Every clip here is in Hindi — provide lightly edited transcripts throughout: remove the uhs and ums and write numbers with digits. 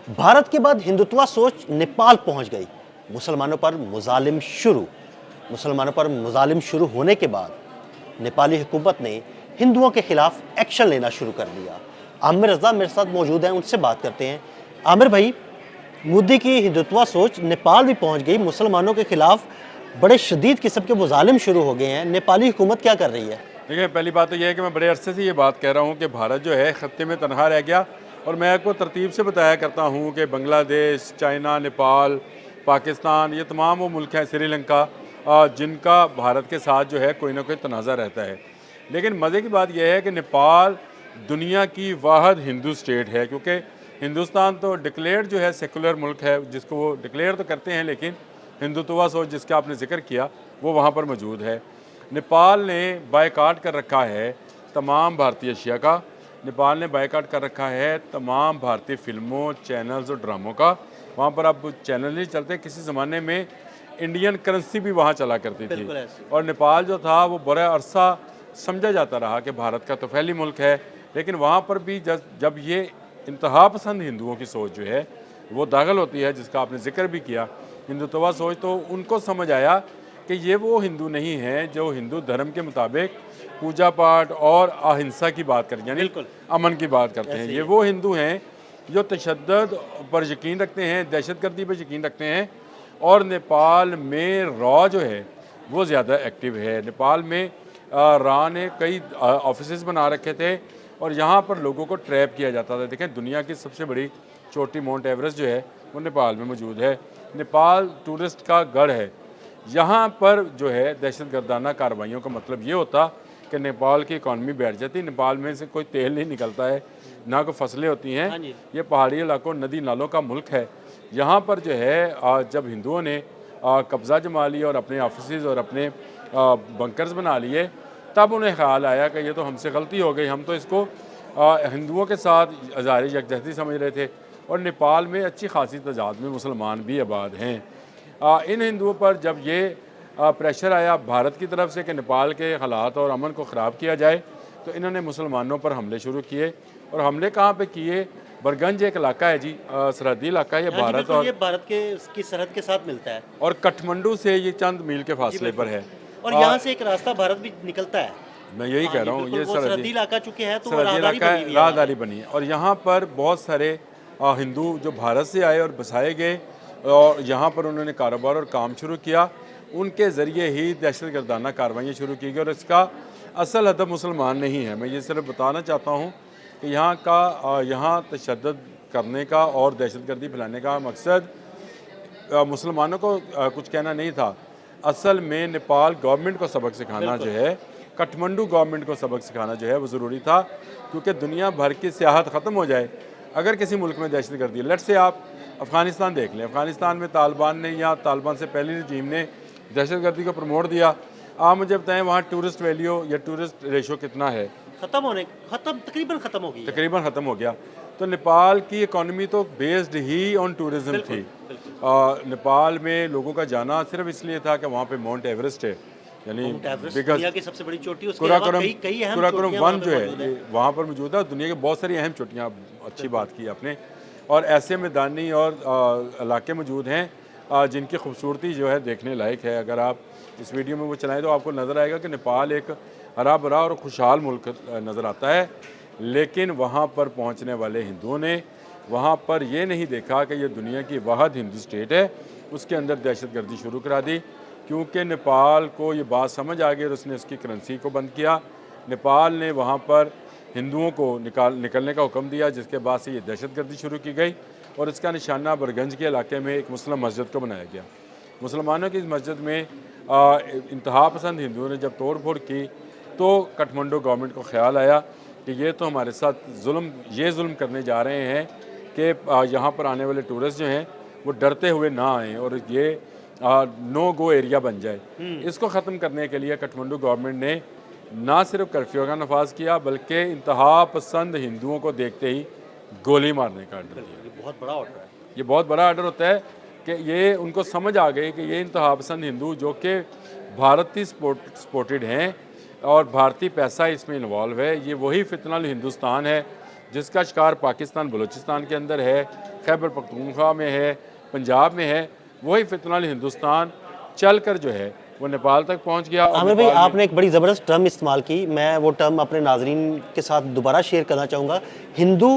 भारत के बाद हिंदुत्वा सोच नेपाल पहुंच गई। मुसलमानों पर मुजालिम शुरू होने के बाद नेपाली हुकूमत ने हिंदुओं के खिलाफ एक्शन लेना शुरू कर दिया। आमिर रजा मेरे साथ मौजूद हैं, उनसे बात करते हैं। आमिर भाई, मोदी की हिंदुत्वा सोच नेपाल भी पहुंच गई, मुसलमानों के खिलाफ बड़े शदीद किस्म के मुजालिम शुरू हो गए हैं। नेपाली हुकूमत क्या कर रही है? देखिए, पहली बात तो यह है कि मैं बड़े अरसे से ये बात कह रहा हूँ कि भारत जो है खत्ते में तनहा रह गया। और मैं आपको तरतीब से बताया करता हूँ कि बांग्लादेश, चाइना, नेपाल, पाकिस्तान, ये तमाम वो मुल्क हैं, श्रीलंका, जिनका भारत के साथ जो है कोई ना कोई तनाज़ा रहता है। लेकिन मज़े की बात यह है कि नेपाल दुनिया की वाहिद हिंदू स्टेट है, क्योंकि हिंदुस्तान तो डिक्लेयर्ड जो है सेकुलर मुल्क है, जिसको वो डिक्लेयर तो करते हैं, लेकिन हिंदुत्वा सोच जिसका आपने जिक्र किया वो वहाँ पर मौजूद है। नेपाल ने बायकाट कर रखा है तमाम भारतीय एशिया का। नेपाल ने बायकाट कर रखा है तमाम भारतीय फिल्मों, चैनल्स और ड्रामों का। वहाँ पर अब चैनल नहीं चलते। किसी ज़माने में इंडियन करेंसी भी वहाँ चला करती थी। और नेपाल जो था वो बड़ा अरसा समझा जाता रहा कि भारत का तोफ़ैली मुल्क है। लेकिन वहाँ पर भी जब ये इंतहा पसंद हिंदुओं की सोच जो है वो दाखिल होती है, जिसका आपने जिक्र भी किया, हिंदुत्वा सोच, तो उनको समझ आया कि ये वो हिंदू नहीं हैं जो हिंदू धर्म के मुताबिक पूजा पाठ और अहिंसा की बात करते हैं, यानी अमन की बात करते हैं। ये वो हिंदू हैं जो तशद्दुद पर यकीन रखते हैं, दहशतगर्दी पर यकीन रखते हैं। और नेपाल में रॉ जो है वो ज़्यादा एक्टिव है। नेपाल में रॉ ने कई ऑफिस बना रखे थे और यहाँ पर लोगों को ट्रैप किया जाता था। देखें, दुनिया की सबसे बड़ी चोटी माउंट एवरेस्ट जो है वो नेपाल में मौजूद है। नेपाल टूरिस्ट का गढ़ है। यहाँ पर जो है दहशतगर्दाना कार्रवाइयों का मतलब ये होता कि नेपाल की इकॉनमी बैठ जाती। नेपाल में से कोई तेल नहीं निकलता है, ना कोई फसलें होती हैं। ये पहाड़ी इलाकों, नदी नालों का मुल्क है। यहाँ पर जो है जब हिंदुओं ने कब्ज़ा जमा लिया और अपने ऑफिस और अपने बंकर्स बना लिए, तब उन्हें ख्याल आया कि ये तो हमसे गलती हो गई। हम तो इसको हिंदुओं के साथ हज़ारी यकजहती समझ रहे थे। और नेपाल में अच्छी खासी तादाद में मुसलमान भी आबाद हैं। इन हिंदुओं पर जब ये प्रेशर आया भारत की तरफ से कि नेपाल के हालात और अमन को ख़राब किया जाए, तो इन्होंने मुसलमानों पर हमले शुरू किए। और हमले कहाँ पे किए? बरगंज एक इलाका है जी, सरहदी इलाका है, ये भारत और ये भारत की सरहद के साथ मिलता है और काठमांडू से ये चंद मील के फासले पर है। और यहाँ से एक रास्ता भारत भी निकलता है। मैं यही कह रहा हूँ, ये सरहदी इलाका चुके हैं तो सरहदी इलाका है, राहदारी बनी है। और यहाँ पर बहुत सारे हिंदू जो भारत से आए और बसाए गए और यहाँ पर उन्होंने कारोबार और काम शुरू किया, उनके ज़रिए ही दहशतगर्दाना कार्रवाइयाँ शुरू की गई। और इसका असल हदफ मुसलमान नहीं है। मैं ये सिर्फ बताना चाहता हूँ कि यहाँ तशद्दुद करने का और दहशतगर्दी फैलाने का मकसद मुसलमानों को कुछ कहना नहीं था। असल में नेपाल गवर्नमेंट को सबक सिखाना जो है, काठमांडू गवर्नमेंट को सबक सिखाना जो है वो ज़रूरी था। क्योंकि दुनिया भर की सियाहत ख़त्म हो जाए अगर किसी मुल्क में दहशतगर्दी। लेट से आप अफ़गानिस्तान देख लें। अफ़गानिस्तान में तालिबान ने या तालिबान से पहले रजीम ने दहशतगर्दी को प्रमोट दिया। आप मुझे बताएं वहाँ टूरिस्ट वैल्यू या टूरिस्ट रेशो कितना है? तकरीबन ख़त्म हो गया। तो नेपाल की इकॉनमी तो बेस्ड ही ऑन टूरिज़्म थी। नेपाल में लोगों का जाना सिर्फ इसलिए था कि वहाँ पे माउंट एवरेस्ट है, यानी दुनिया की सबसे बड़ी चोटी, कुराकोरम वन जो है वहाँ पर मौजूद है। दुनिया की बहुत सारी अहम चोटियाँ, अच्छी बात की आपने। और ऐसे मैदानी और इलाके मौजूद हैं जिनकी खूबसूरती जो है देखने लायक है। अगर आप इस वीडियो में वो चलाएं तो आपको नज़र आएगा कि नेपाल एक हरा भरा और खुशहाल मुल्क नज़र आता है। लेकिन वहाँ पर पहुँचने वाले हिंदुओं ने वहाँ पर ये नहीं देखा कि ये दुनिया की वाहिद हिंदू स्टेट है, उसके अंदर दहशतगर्दी शुरू करा दी। क्योंकि नेपाल को ये बात समझ आ गई और उसने उसकी करेंसी को बंद किया। नेपाल ने वहाँ पर हिंदुओं को निकलने का हुक्म दिया, जिसके बाद से ये दहशतगर्दी शुरू की गई। और इसका निशाना बरगंज के इलाके में एक मुस्लिम मस्जिद को बनाया गया। मुसलमानों की इस मस्जिद में इंतहा पसंद हिंदुओं ने जब तोड़ फोड़ की तो काठमांडू गवर्नमेंट को ख्याल आया कि ये तो हमारे साथ जुल्म करने जा रहे हैं कि यहाँ पर आने वाले टूरिस्ट जो हैं वो डरते हुए ना आएँ और ये नो गो एरिया बन जाए। इसको ख़त्म करने के लिए काठमांडू गवर्नमेंट ने ना सिर्फ कर्फ्यू का नफाज किया बल्कि इंतहा पसंद हिंदुओं को देखते ही गोली मारने का आर्डर दिया। ये बहुत बड़ा ऑर्डर है। ये बहुत बड़ा आर्डर होता है कि ये उनको समझ आ गई कि ये इंतहा पसंद हिंदू जो कि भारतीय सपोर्टेड हैं और भारतीय पैसा इसमें इन्वॉल्व है, ये वही फितनल हिंदुस्तान है जिसका शिकार पाकिस्तान बलूचिस्तान के अंदर है, खैबर पख्तूनख्वा में है, पंजाब में है, वही फितनल हिंदुस्तान चल कर जो है वो नेपाल तक पहुँच गया। और आमिर भाई, नेपाल में- आपने एक बड़ी ज़बरदस्त टर्म इस्तेमाल की, मैं वो टर्म अपने नाजरीन के साथ दोबारा शेयर करना चाहूँगा, हिंदू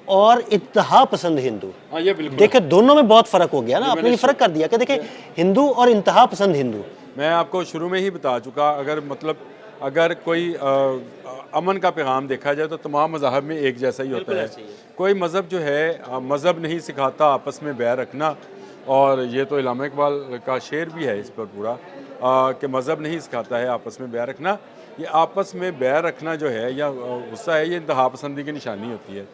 और इंतहा पसंद हिंदू। हाँ, ये बिल्कुल देखिए दोनों में बहुत फ़र्क हो गया ना, आपने मैंने ये फ़र्क कर दिया कि देखिए हिंदू और इंतहा पसंद हिंदू। मैं आपको शुरू में ही बता चुका, अगर कोई अमन का पैगाम देखा जाए तो तमाम मज़ाहब में एक जैसा ही होता है। कोई मज़हब जो है मज़हब नहीं सिखाता आपस में बैर रखना, और ये तो इल्लामा इकबाल का शेर भी है इस पर पूरा कि मज़हब नहीं सिखाता है आपस में बैर रखना। ये आपस में बैर रखना जो है या गुस्सा है, ये इंतहा पसंदी की निशानी होती है।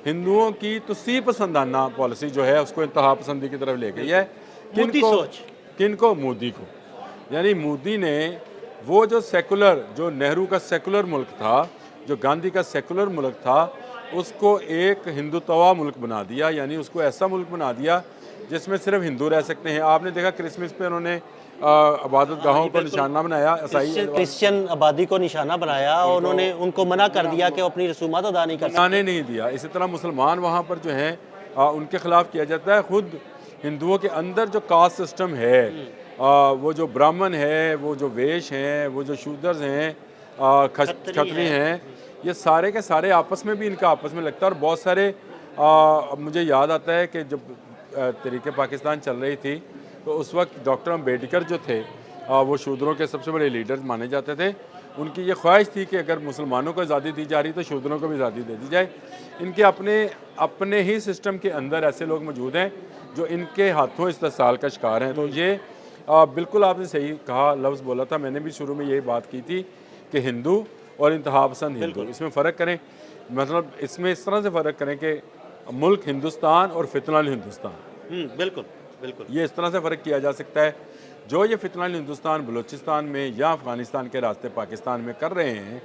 हिंदुओं की तुसी पसंदाना पॉलिसी जो है उसको इंतहा पसंदी की तरफ ले गई है। मोदी सोच। किनको? मोदी को। यानी मोदी ने वो जो सेकुलर, जो नेहरू का सेकुलर मुल्क था, जो गांधी का सेकुलर मुल्क था, उसको एक हिंदुत्वा मुल्क बना दिया। यानी उसको ऐसा मुल्क बना दिया जिसमें सिर्फ हिंदू रह सकते हैं। आपने देखा क्रिसमस पे उन्होंने इबादत गाहों को निशाना बनाया, ईसाई क्रिश्चियन आबादी को निशाना बनाया और उन्होंने उनको मना कर दिया कि वो अपनी रसूमात अदा नहीं कर सकते। बनाने नहीं दिया। इसी तरह मुसलमान वहाँ पर जो हैं उनके खिलाफ किया जाता है। खुद हिंदुओं के अंदर जो कास्ट सिस्टम है, वो जो ब्राह्मण है, वो जो वेश हैं, वो जो शूद्रस हैं, खत्री हैं, ये सारे के सारे आपस में भी इनका आपस में लगता है। और बहुत सारे मुझे याद आता है कि जब तहरीक पाकिस्तान चल रही थी तो उस वक्त डॉक्टर अम्बेडकर जो थे वो शूद्रों के सबसे बड़े लीडर्स माने जाते थे। उनकी ये ख्वाहिश थी कि अगर मुसलमानों को आज़ादी दी जा रही तो शूद्रों को भी आज़ादी दे दी जाए। इनके अपने ही सिस्टम के अंदर ऐसे लोग मौजूद हैं जो इनके हाथों इस्तेसाल का शिकार हैं। तो ये बिल्कुल आपने सही कहा, लफ्ज़ बोला था मैंने भी शुरू में यही बात की थी कि हिंदू और इंतहा पसंद हिंदू, इसमें फ़र्क करें। मतलब इसमें इस तरह से फ़र्क करें कि मुल्क हिंदुस्तान और फितनल हिंदुस्तान, बिल्कुल बिल्कुल, ये इस तरह से फ़र्क किया जा सकता है। जो ये फितनल हिंदुस्तान बलूचिस्तान में या अफ़गानिस्तान के रास्ते पाकिस्तान में कर रहे हैं,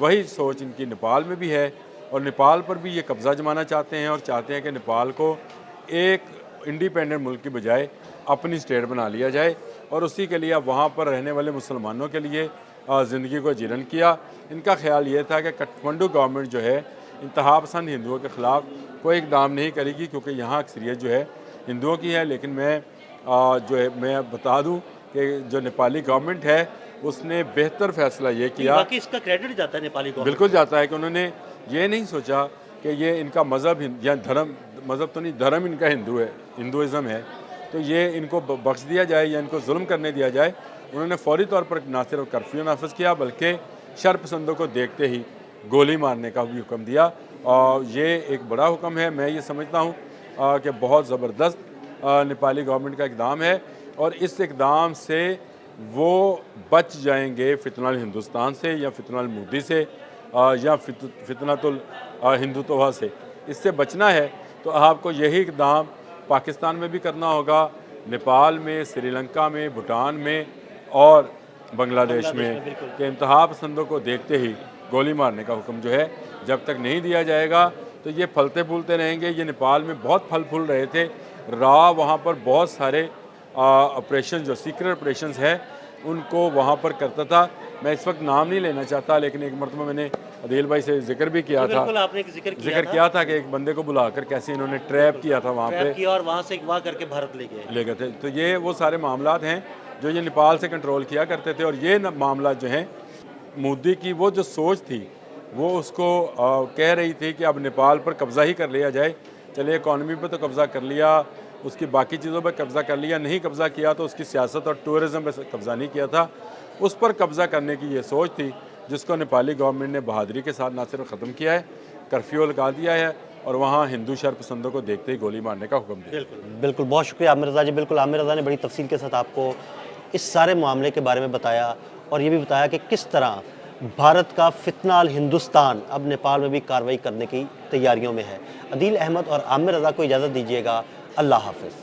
वही सोच इनकी नेपाल में भी है। और नेपाल पर भी ये कब्ज़ा जमाना चाहते हैं और चाहते हैं कि नेपाल को एक इंडिपेंडेंट मुल्क की बजाय अपनी स्टेट बना लिया जाए। और उसी के लिए अब वहाँ पर रहने वाले मुसलमानों के लिए ज़िंदगी को जीर्ण किया। इनका ख्याल ये था कि काठमांडू गवर्नमेंट जो है इंतहा पसंद हिंदुओं के ख़िलाफ़ कोई इकदाम नहीं करेगी, क्योंकि यहाँ अक्सरियत जो है हिंदुओं की है। लेकिन मैं बता दूं कि जो नेपाली गवर्नमेंट है उसने बेहतर फैसला ये किया। बाकी इसका क्रेडिट जाता है नेपाली गवर्नमेंट, बिल्कुल जाता है कि उन्होंने ये नहीं सोचा कि ये इनका मज़हब या धर्म, मज़हब तो नहीं, धर्म इनका हिंदू है, हिंदुज़म है, तो ये इनको बख्श दिया जाए या इनको जुल्म करने दिया जाए। उन्होंने फौरी तौर पर ना सिर्फ कर्फ्यू नाफिज किया बल्कि शरपसंदों को देखते ही गोली मारने का भी हुक्म दिया। और ये एक बड़ा हुक्म है। मैं ये समझता हूँ कि बहुत ज़बरदस्त नेपाली गवर्नमेंट का इकदाम है और इस इकदाम से वो बच जाएंगे फितनल हिंदुस्तान से या फितनल मोदी से या फितनतुल हिंदुत्वा से। इससे बचना है तो आपको यही इकदाम पाकिस्तान में भी करना होगा, नेपाल में, श्रीलंका में, भूटान में और बांग्लादेश में कि इंतहा पसंदों को देखते ही गोली मारने का हुक्म जो है जब तक नहीं दिया जाएगा तो ये फलते फूलते रहेंगे। ये नेपाल में बहुत फल फूल रहे थे। वहाँ पर बहुत सारे ऑपरेशन, जो सीक्रेट ऑपरेशन है, उनको वहाँ पर करता था। मैं इस वक्त नाम नहीं लेना चाहता, लेकिन एक मरतबा मैंने अदील भाई से जिक्र भी किया था। आपने जिक्र किया था कि एक बंदे को बुलाकर कैसे इन्होंने ट्रैप किया था वहाँ पे और वहाँ से अगवा करके भारत ले गए थे। तो ये वो सारे मामलात हैं जो ये नेपाल से कंट्रोल किया करते थे। और ये मामला जो हैं, मोदी की वो जो सोच थी वो उसको कह रही थी कि अब नेपाल पर कब्ज़ा ही कर लिया जाए। चलिए, इकॉनमी पर तो कब्ज़ा कर लिया, उसकी बाकी चीज़ों पर कब्ज़ा कर लिया, नहीं कब्ज़ा किया तो उसकी सियासत और टूरिज़म पर कब्ज़ा नहीं किया था। उस पर कब्ज़ा करने की ये सोच थी जिसको नेपाली गवर्नमेंट ने बहादुरी के साथ ना सिर्फ ख़त्म किया है, कर्फ्यू लगा दिया है और वहाँ हिंदू शरपसंदों को देखते ही गोली मारने का हुक्म दिया। बिल्कुल, बहुत शुक्रिया आमिर रज़ा जी। बिल्कुल, आमिर रज़ा ने बड़ी तफसील के साथ आपको इस सारे मामले के बारे में बताया और ये भी बताया कि किस तरह भारत का फितनाल हिंदुस्तान अब नेपाल में भी कार्रवाई करने की तैयारियों में है। अदील अहमद और आमिर रज़ा को इजाज़त दीजिएगा। अल्लाह हाफ़िज़।